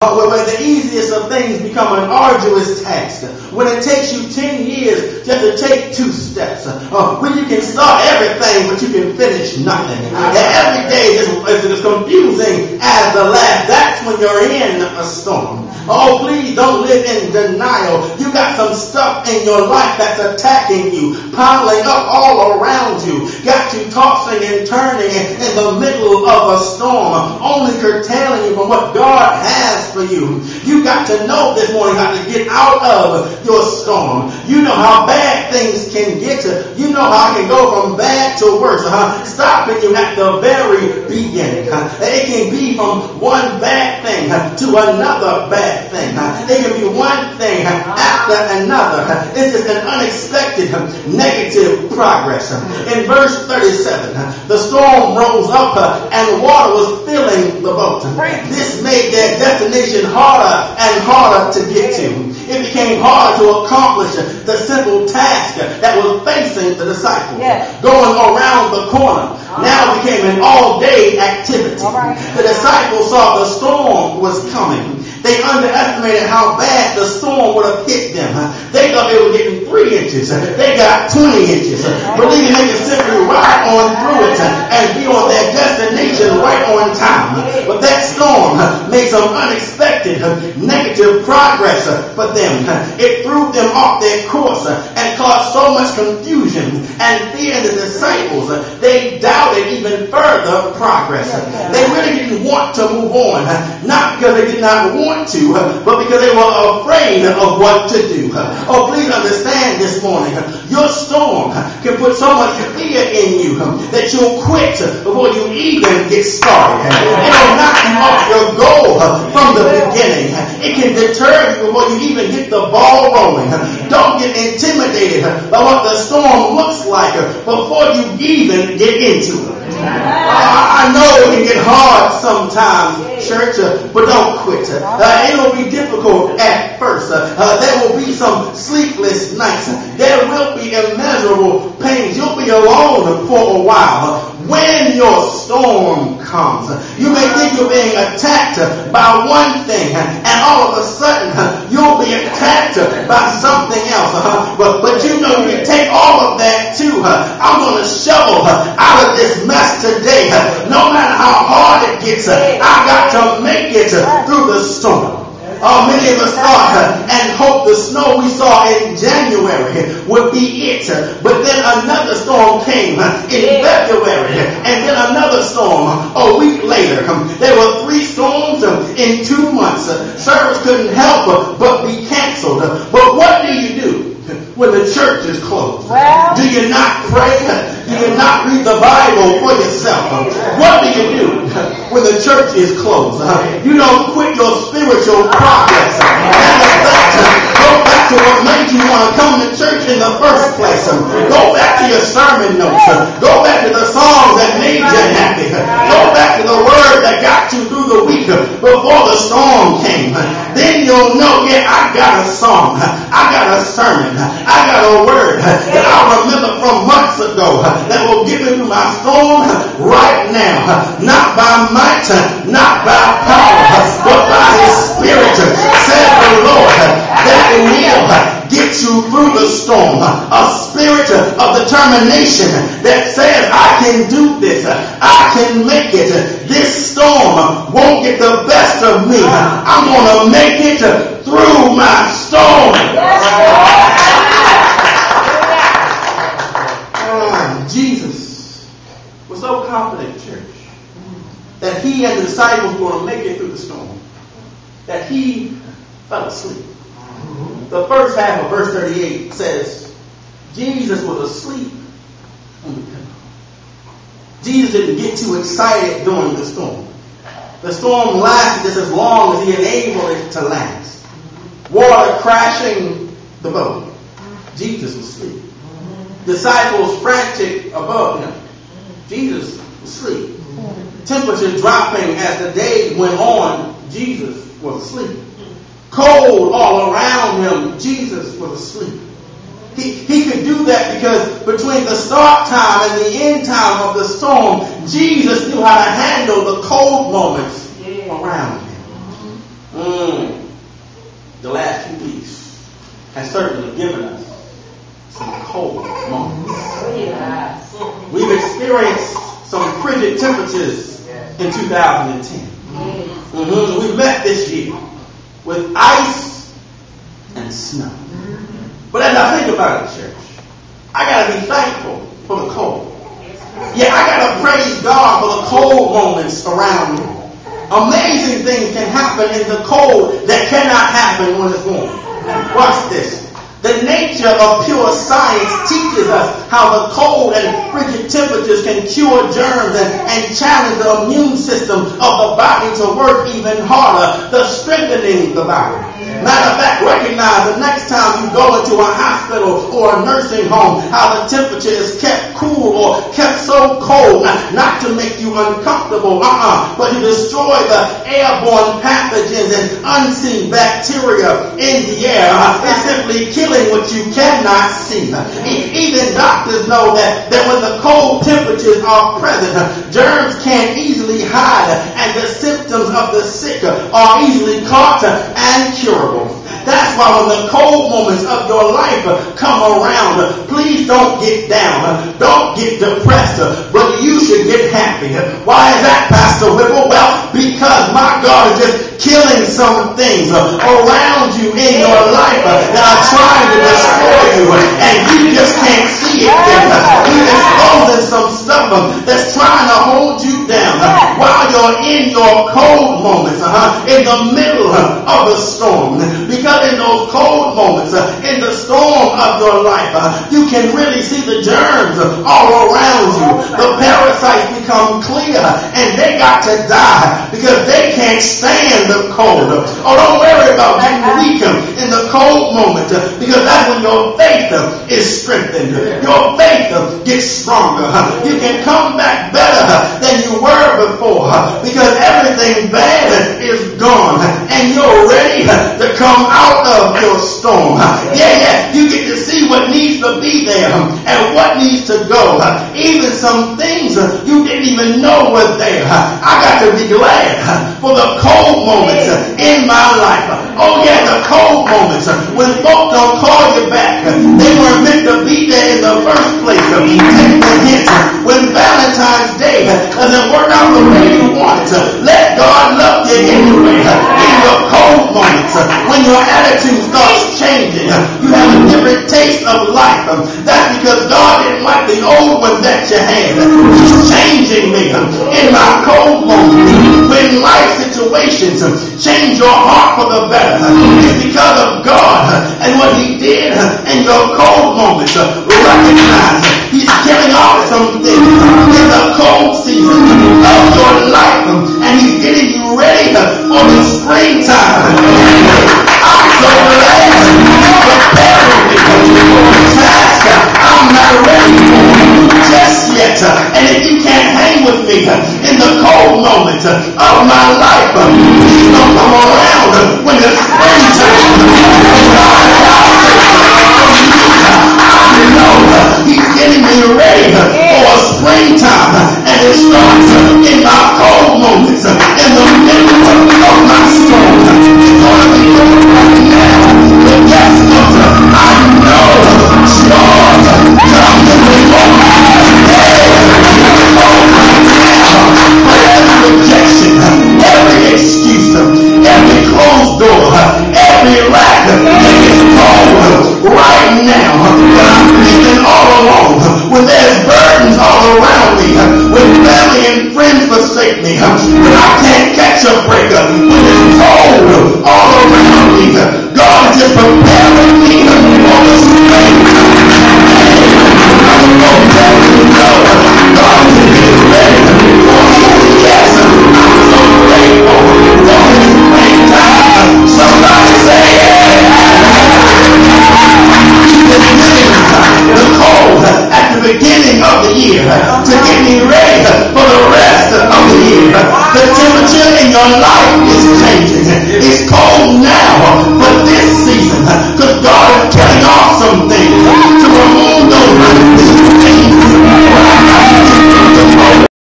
Where the easiest of things become an arduous task. When it takes you 10 years just to take 2 steps. When you can start everything but you can finish nothing. Every day is as confusing as the last. That's when you're in a storm. Oh, please don't live in denial. You got some stuff in your life that's attacking you, piling up all around you. Got you tossing and turning in the middle of a storm, only curtailing you from what God has for you. You got to know this morning how to get out of your storm. You know how bad things can get. You know how it can go from bad to worse. Stopping you at the very beginning. It can be from one bad thing to another bad thing. It can be one thing after another. It's just an unexpected negative progress. In verse 37, the storm rose up and water was filling the boat. This made their destination harder and harder to get to. It became harder to accomplish the simple task that was facing the disciples. Going around the corner now became an all-day activity. The disciples saw the storm was coming. They underestimated how bad the storm would have hit them. They thought they were getting 3 inches. They got 20 inches. Believing they could simply ride on through it and be on their destination right on time. But that storm made some unexpected negative progress for them. It threw them off their course and caused so much confusion and fear in the disciples. They doubted even further progress. They really didn't want to move on. Not because they did not want to, but because they were afraid of what to do. Oh, please understand this morning, your storm can put so much fear in you that you'll quit before you even get started. It'll knock you off your goal from the beginning. It can deter you before you even get the ball rolling. Don't get intimidated by what the storm looks like before you even get into it. I know it can get hard sometimes, church, but don't quit. It will be difficult at first. There will be some sleepless nights. There will be immeasurable pains. You'll be alone for a while. When your storm comes, you may think you're being attacked by one thing, and all of a sudden you'll be attacked by something else. But you know, you take all of that too. I'm going to shovel out of this mess today. No matter how hard it gets, I got to make it through the storm. Many of us thought and hoped the snow we saw in January would be it. But then another storm came in February. And then another storm a week later. There were 3 storms in 2 months. Service couldn't help but be canceled. But what do you do when the church is closed? Do you not pray? Do you not read the Bible for yourself? What do you do when the church is closed? You don't quit your spiritual progress. Go back to what made you want to come to church in the first place. Go back to your sermon notes. Go back to the songs that made you happy. Go back to the word that got you through the week before the storm came. Then you'll know, I got a song. I got a sermon. I got a word that I remember from months ago that will get me through my storm right now. Not by might, not by power, but by His Spirit, said the Lord, that will get you through the storm. A spirit of determination that says, I can do this. I can make it. This storm won't get the best of me. I'm going to make it through my storm. Jesus was so confident, church, that He and the disciples were going to make it through the storm, that He fell asleep. The first half of verse 38 says, Jesus was asleep on the pillow. Jesus didn't get too excited during the storm. The storm lasted just as long as He enabled it to last. Water crashing the boat. Jesus was asleep. Disciples frantic above Him. Jesus was asleep. Temperature dropping as the day went on. Jesus was asleep. Cold all around Him. Jesus was asleep. He could do that because between the start time and the end time of the storm, Jesus knew how to handle the cold moments around Him. has certainly given us some cold moments. We've experienced some frigid temperatures in 2010. We met this year with ice and snow. But as I think about it, church, I got to be thankful for the cold. Yeah, I got to praise God for the cold moments around me. Amazing things can happen in the cold that cannot happen when it's warm. Watch this. The nature of pure science teaches us how the cold and frigid temperatures can cure germs and challenge the immune system of the body to work even harder, thus strengthening the body. Matter of fact, recognize the next time you go into a hospital or a nursing home, how the temperature is kept cool or kept so cold, not to make you uncomfortable, but to destroy the airborne pathogens and unseen bacteria in the air. It's simply killing what you cannot see. Even doctors know that when the cold temperatures are present, germs can easily hide and the symptoms of the sick are easily caught and curable. That's why when the cold moments of your life come around, please don't get down. Don't get depressed, but you should get happy. Why is that, Pastor Whipple? Well, because my God is just killing some things around you in your life that are trying to destroy you, and you just can't see it. He's exposing some stuff that's trying to hold you down while you're in your cold moments, in the middle of the storm. Because in those cold moments, in the storm of your life, you can really see the germs all around you. The parasites become clear, and they got to die because they can't stand the cold. Oh, don't worry about getting weak in the cold moment, because that's when your faith is strengthened. Your faith gets stronger. You can come back better than you were before, because everything bad is gone, and you're ready to come out of your storm. Yeah, you get to see what needs to be there and what needs to go. Even some things you didn't even know were there. I got to be glad for the cold moments in my life. Oh yeah, the cold moments when folks don't call you back. They weren't meant to be there in the first place. Take the hint. When Valentine's Day doesn't work out the way you want it, let God love you anyway. In your cold moments, when your attitude starts changing, you have a different taste of life. That's because God didn't like the old one that you had. He's changing me in my cold moments. When life situations change your heart for the better, it's because of God and what He did in your cold moments. Recognize He's killing off some things in the cold season of your life, and He's getting you ready for the springtime. I'm so glad He's preparing me for the task I'm not ready for just yet. And if you can't hang with me in the cold moments of my life, He's gonna come around when it's springtime. I know He's getting me ready for a springtime, and it starts in my cold moments, in the middle of my storm. It's gonna be right now. But guess what? I know storms come before my every rejection, every excuse, every closed door, every lack is cold right now. But I'm thinking all along, when there's burdens all around me, when family and friends forsake me, when I can't catch a break, when it's cold all around me, God is just preparing me for the spring. I'm going to tell you no, God is getting ready for you. Yes, I'm so grateful for His springtime. Somebody say the cold at the beginning of the year to get me ready for the rest of the year. The temperature in your life is changing. It's cold now,